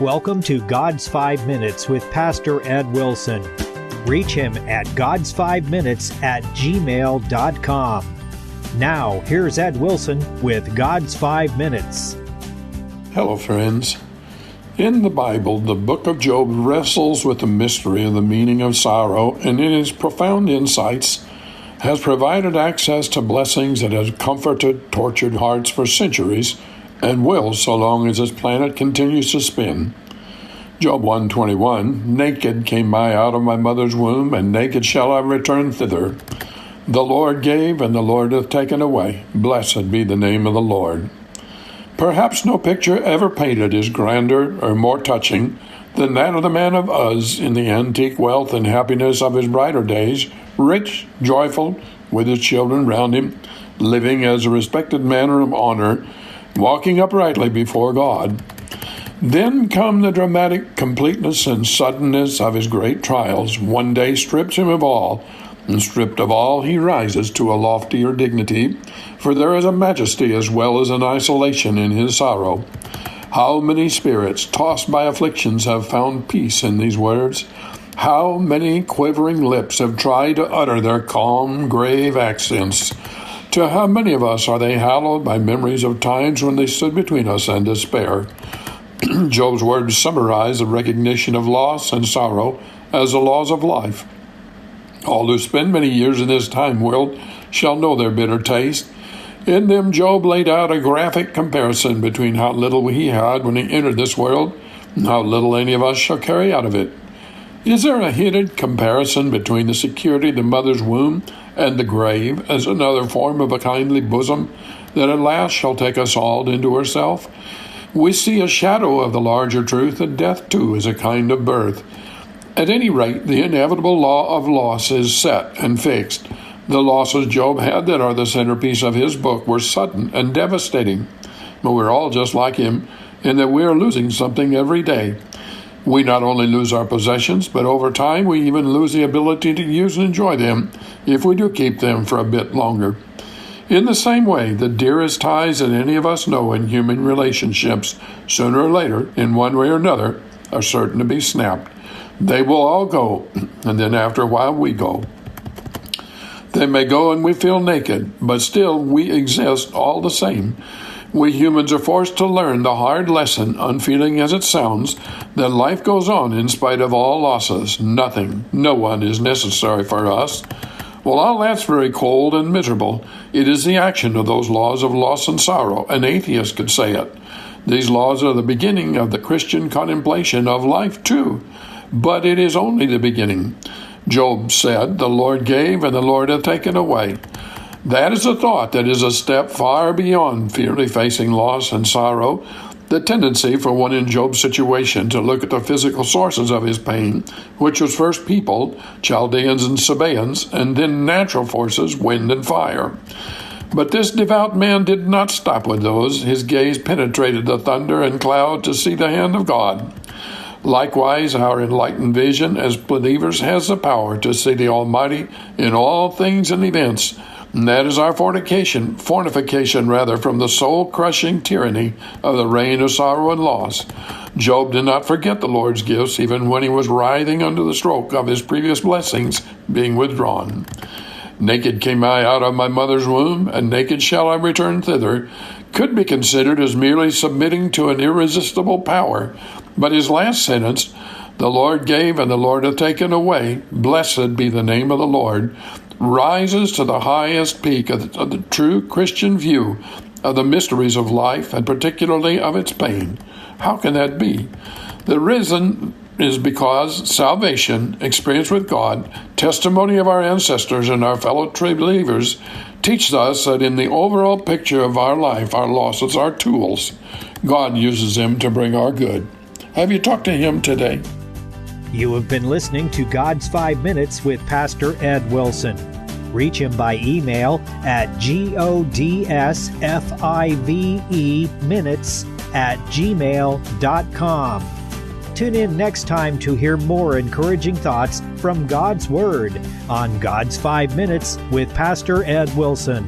welcome to God's 5 Minutes with Pastor Ed Wilson. Reach him at gods5minutes@gmail.com. Now, here's Ed Wilson with God's 5 Minutes. Hello, friends. In the Bible, the book of Job wrestles with the mystery of the meaning of sorrow, and in its profound insights has provided access to blessings that have comforted tortured hearts for centuries and will so long as this planet continues to spin. Job 1:21, "Naked came I out of my mother's womb, and naked shall I return thither. The Lord gave, and the Lord hath taken away. Blessed be the name of the Lord." Perhaps no picture ever painted is grander or more touching than that of the man of Uz in the antique wealth and happiness of his brighter days, rich, joyful, with his children round him, living as a respected man of honor, walking uprightly before God. Then come the dramatic completeness and suddenness of his great trials. One day strips him of all, and stripped of all he rises to a loftier dignity, for there is a majesty as well as an isolation in his sorrow. How many spirits tossed by afflictions have found peace in these words? How many quivering lips have tried to utter their calm, grave accents? To how many of us are they hallowed by memories of times when they stood between us and despair? Job's words summarize the recognition of loss and sorrow as the laws of life. All who spend many years in this time world shall know their bitter taste. In them, Job laid out a graphic comparison between how little he had when he entered this world and how little any of us shall carry out of it. Is there a hinted comparison between the security of the mother's womb and the grave as another form of a kindly bosom that at last shall take us all into herself? We see a shadow of the larger truth that death too is a kind of birth. At any rate, the inevitable law of loss is set and fixed. The losses Job had that are the centerpiece of his book were sudden and devastating. But we're all just like him in that we are losing something every day. We not only lose our possessions, but over time we even lose the ability to use and enjoy them if we do keep them for a bit longer. In the same way, the dearest ties that any of us know in human relationships, sooner or later, in one way or another, are certain to be snapped. They will all go, and then after a while we go. They may go and we feel naked, but still we exist all the same. We humans are forced to learn the hard lesson, unfeeling as it sounds, that life goes on in spite of all losses. Nothing, no one is necessary for us. Well, all that's very cold and miserable. It is the action of those laws of loss and sorrow. An atheist could say it. These laws are the beginning of the Christian contemplation of life too. But it is only the beginning. Job said, "The Lord gave, and the Lord hath taken away." That is a thought that is a step far beyond merely facing loss and sorrow. The tendency for one in Job's situation to look at the physical sources of his pain, which was first people, Chaldeans and Sabaeans, and then natural forces, wind and fire. But this devout man did not stop with those. His gaze penetrated the thunder and cloud to see the hand of God. Likewise, our enlightened vision as believers has the power to see the Almighty in all things and events. And that is our fornication from the soul-crushing tyranny of the reign of sorrow and loss. Job did not forget the Lord's gifts even when he was writhing under the stroke of his previous blessings being withdrawn. "Naked came I out of my mother's womb, and naked shall I return thither," could be considered as merely submitting to an irresistible power. But his last sentence, "The Lord gave, and the Lord hath taken away, blessed be the name of the Lord," rises to the highest peak of the true Christian view of the mysteries of life, and particularly of its pain. How can that be? The reason is because salvation, experience with God, testimony of our ancestors and our fellow true believers teaches us that in the overall picture of our life, our losses are tools. God uses them to bring our good. Have you talked to Him today? You have been listening to God's 5 Minutes with Pastor Ed Wilson. Reach him by email at godsfiveminutes@gmail.com. Tune in next time to hear more encouraging thoughts from God's Word on God's 5 Minutes with Pastor Ed Wilson.